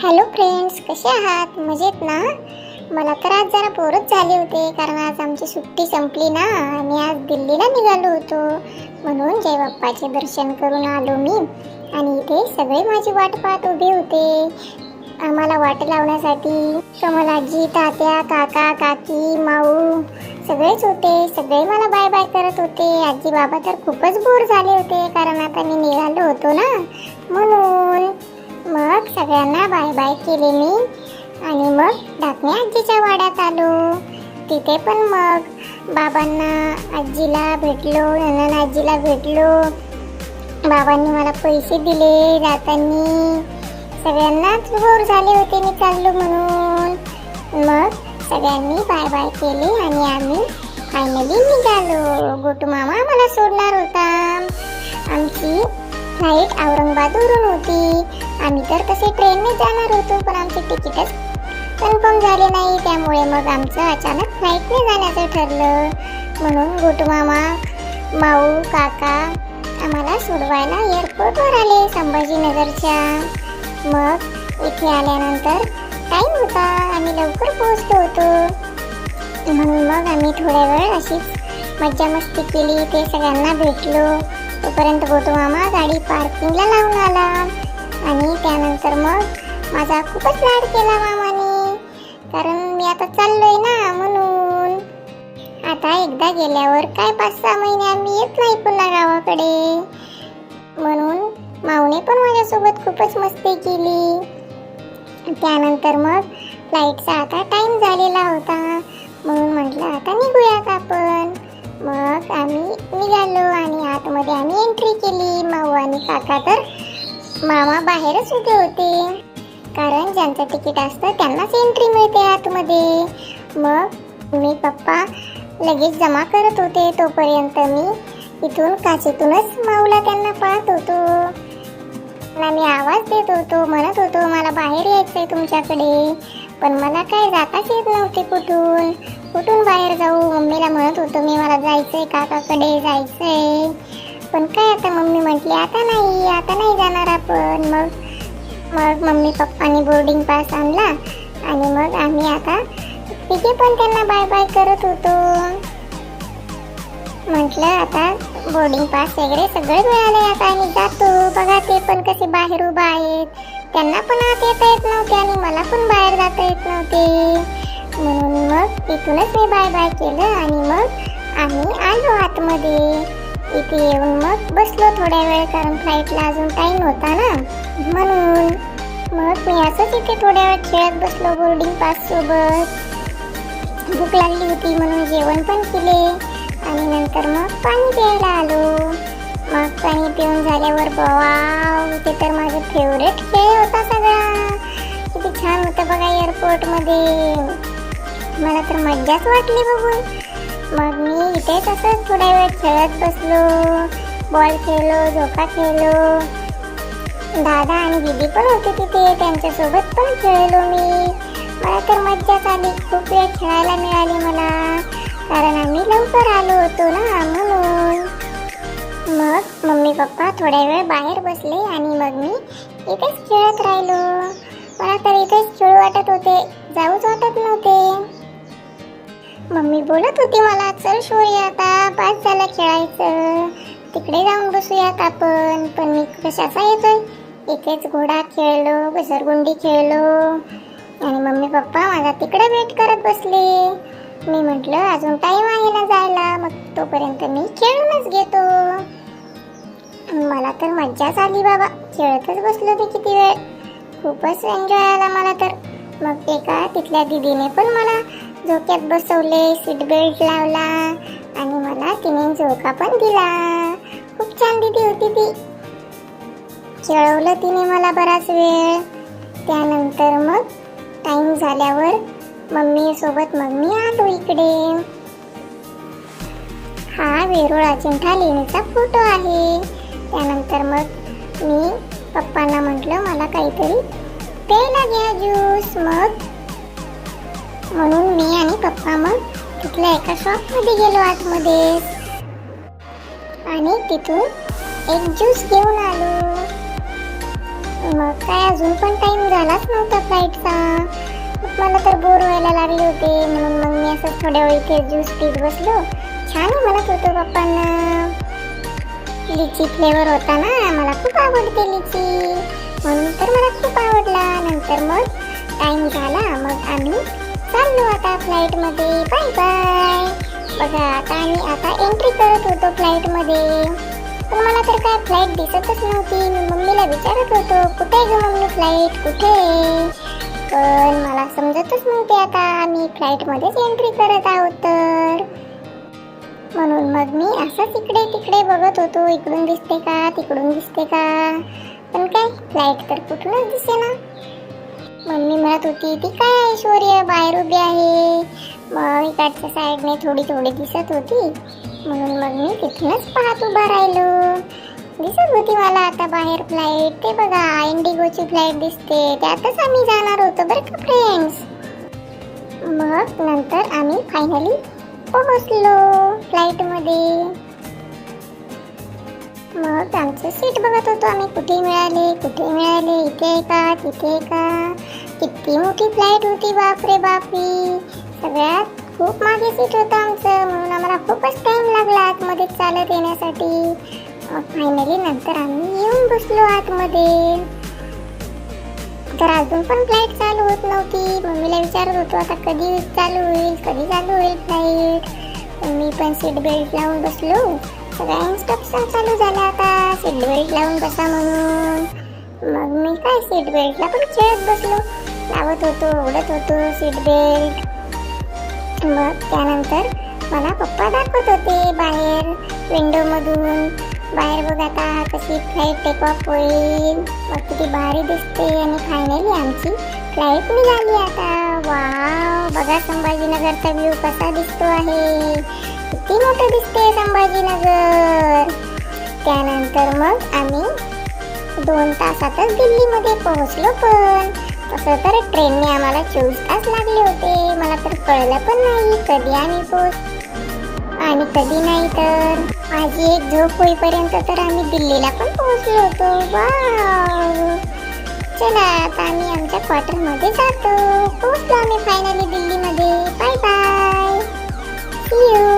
Hello friends, कसे आहात? मजेत ना? मला तर आज जरा बोरच झाले होते, कारण आज आमची सुट्टी संपली ना. आम्ही आज दिल्लीला निघालो होतो, म्हणून जय बाप्पाचे दर्शन करून आलो मी. आणि इथे सगळे माझी वाट पाहत उभे होते आम्हाला वाट लावण्यासाठी. कमलाजी, तात्या, काका, काकी, माऊ सगळेच होते. सगळे मला बाय बाय करत होते. आजी बाबा तर खूपच बोर झाले होते, कारण आता मी निघालो होतो ना, म्हणून मग सगळ्यांना बाय बाय केले मी. आणि मग ढाकणे आजीच्या वाड्यात आलो. तिथे पण मग बाबांना, आजीला भेटलो, ननन आजीला भेटलो. बाबांनी मला पैसे दिले जाताना. सगळ्यांनाच बोर झाले होते मी चाललो म्हणून. मग सगळ्यांनी बाय बाय केले आणि आम्ही फायनली निघालो. गोटू मामा मला सोडणार होता. आमची फ्लाईट औरंगाबादवरून होती. आम्ही तर तसे ट्रेनने जाणार होतो, पण आमचे तिकीटच कन्फर्म झाले नाही. त्यामुळे मग आमचं अचानक फ्लाईटने जाण्याचं ठरलं. म्हणून गोटू मामा, माऊ, काका आम्हाला सोडवायला एअरपोर्टवर आले संभाजीनगरच्या. मग इथे आल्यानंतर टाईम होता, आम्ही लवकर पोहोचलो होतो. म्हणून मग आम्ही थोड्या वेळ अशीच मज्जा मस्ती केली. ते सगळ्यांना भेटलो. तोपर्यंत गोटू मामा गाडी पार्किंगला लावून आला. आणि त्यानंतर मग माझा खूपच लाड केला मामाने, कारण मी आता चाललोय ना म्हणून. आता एकदा गेल्यावर काय 5-6 महिने आम्ही येत नाही पुन्हा गावाकडे. म्हणून माऊने पण माझ्यासोबत खूपच मस्ती केली. त्यानंतर मग फ्लाईटचा आता टाइम झालेला होता, म्हणून म्हटलं आता निघूयात आपण. मग आम्ही निघालो आणि आतमध्ये आम्ही एंट्री केली. माऊ आणि काका तर मामा बाहेरच उभे होते, कारण ज्यांचं तिकीट असतं त्यांनाच एंट्री मिळते आतमध्ये. मग मी पप्पा लगेच जमा करत होते. तोपर्यंत मी इथून काचेतूनच माऊला त्यांना पाहत होतो. मी आवाज देत होतो, म्हणत होतो मला बाहेर यायचंय तुमच्याकडे. पण मला काय जाताच येत नव्हते. कुठून बाहेर जाऊ. मम्मीला म्हणत होतो मी मला जायचंय, काकाकडे जायचंय. पण काय आता मम्मी म्हटली आता नाही जाणार आपण. मग मम्मी पप्पांनी बोर्डिंग पास आणला आणि मग आम्ही आता तिथे पण त्यांना बाय बाय करत होतो. म्हटलं आता बोर्डिंग पास वगैरे सगळं मिळालंय, आता आम्ही जातो. बघा ते पण कसे बाहेर उभा आहेत. त्यांना पण आत येता येत नव्हते आणि मला पण बाहेर जाता येत नव्हते. म्हणून मग तिथूनच मी बाय बाय केलं आणि मग आम्ही आलो आतमध्ये. इथे येऊन मग बसलो थोड्या वेळ, कारण फ्लाईटला अजून टाइम होता ना, म्हणून. मग मी असंच इथे थोड्या वेळ खेळत बसलो बोर्डिंग पास सोबत. भूक लागली होती म्हणून जेवण पण केले आणि नंतर मग पाणी प्यायला आलो. मग पाणी पिऊन झाल्यावर वाव, ते तर माझं फेवरेट खेळ होता सगळा. किती छान होतं बघा एअरपोर्टमध्ये. मला तर मज्जाच वाटली बघून. मग मी इथेच असं थोड्या वेळ खेळत बसलो. बॉल खेळलो, झोका खेळलो. दादा आणि दीदी पण होते तिथे, त्यांच्यासोबत पण खेळलो मी. मला तर मज्जाच आली. खूप वेळ खेळायला मिळाली मला, कारण आम्ही लवकर आलो होतो ना म्हणून. मग मम्मी पप्पा थोड्या वेळ बाहेर बसले आणि मग मी इथेच खेळत राहिलो. मला तर इथेच खेळू वाटत होते, जाऊच वाटत नव्हते. मम्मी बोलत होती मला, चल शौर्य आता पास झाला खेळायचं, तिकडे जाऊन बसूयात आपण. पण मी कशाचा येतोय, इथेच घोडा खेळलो, घसरगुंडी खेळलो आणि मम्मी पप्पा माझा तिकडे वेट करत बसले. मी म्हटलं अजून टाइम आहे ना जायला, मग तोपर्यंत मी खेळूनच घेतो. मला तर मज्जाच आली बाबा, खेळतच बसलो ते किती वेळ. खूपच एन्जॉय आला मला तर. मग एका तिथल्या दीदीने पण मला झोक्यात बसवले, सीट बेल्ट लावला आणि मला तिने झोका पण दिला. खूप छान दीदी होती ती. खेळवलं तिने मला बराच वेळ. त्यानंतर मग टाइम झाल्यावर मम्मी सोबत मग मी आलो इकडे. हा वेरूळ अजिंठा लेणीचा फोटो आहे. त्यानंतर मग मी पप्पांना म्हटलं मला काहीतरी प्यायला घ्या, ज्यूस. मग म्हणून मी आणि पप्पा मग तिथल्या एका शॉपमध्ये गेलो आतमध्ये आणि तिथून एक ज्यूस घेऊन आलो. मग काय अजून पण टाइम झालाच नव्हता मला तर बोर व्हायला लागले होते, म्हणून मग मी असं थोड्या वेळ इथे ज्यूस पीत बसलो. छान आहे म्हणत होतो पप्पांना. लिची फ्लेवर होता ना, मला खूप आवडते लिची, म्हणून तर मला खूप आवडला. नंतर मग टाइम झाला, मग आम्ही चाललो आता फ्लाईटमध्ये. Bye bye. बघा आता एंट्री करत होतो फ्लाईटमध्ये, पण मला तर काय फ्लाईट दिसतच नव्हती. मी मम्मीला विचारत होतो, कुठे ग मम्मी फ्लाईट कुठे? पण मला समजतच नव्हते आता आम्ही फ्लाईटमध्येच एंट्री करत आहोत तर. म्हणून मग मी असंच इकडे तिकडे बघत होतो, इकडून दिसते का तिकडून दिसते का, पण काय फ्लाईट तर कुठूनच दिसेना. मम्मी म्हणत होती ती काय ऐश्वर्या बाहेर उभी आहे. मग इकडच्या साईडने थोडी थोडी दिसत होती, म्हणून मग मी तिथूनच पाहत उभा राहिलो. दिसत होती मला आता बाहेर फ्लाईट. ते बघा इंडिगोची फ्लाईट दिसते, त्यातच आम्ही जाणार होतो बरं का फ्रेंड्स. मग नंतर आम्ही फायनली पोहोचलो फ्लाईटमध्ये. मग आमचं सीट बघत होतो आम्ही, कुठे मिळाले, इथे का तिथे का. किती मोठी फ्लाईट होती, बापरे बापरे. सगळ्यात खूप मागे सीट होतं आमचं, म्हणून आम्हाला खूपच टाइम लागला आतमध्ये चालत येण्यासाठी. मग फायनली नंतर आम्ही येऊन बसलो आतमध्ये. तर अजून पण फ्लाईट चालू होत नव्हती. मम्मीला विचारत होतो आता कधी चालू होईल फ्लाईट. मी पण सीट बेल्ट लावून बसलो. सगळ्या इन्स्ट्रक्शन चालू झाल्या आता, सीट बेल्ट लावून बसा म्हणून. मग मी काय सीट बेल्टला पण खेळत बसलो, लावत होतो, उडत होतो सीट बेल्ट. मग त्यानंतर मला पप्पा दाखवत होते बाहेर विंडोमधून. बाहेर बघ आता कशी फ्लाईट टेक ऑफ होईल, मग किती भारी दिसते. आणि फायनली आमची फ्लाईट निघाली आता. वाव, बघा संभाजीनगरचा व्ह्यू कसा दिसतो आहे, किती मोठं दिसते संभाजीनगर. त्यानंतर मग आम्ही 2 तासातच दिल्लीमध्ये पोहोचलो. पण तसं तर ट्रेनने आम्हाला 24 तास लागले होते. मला तर कळलं पण नाही कधी आम्ही आणि कधी नाही. तर माझी एक झोप होईपर्यंत तर आम्ही दिल्लीला पण पोहोचलो होतो. वाव, चला आता आम्ही आमच्या क्वार्टरमध्ये जातो. पोहोचलो आम्ही फायनली दिल्लीमध्ये. Bye bye, see you.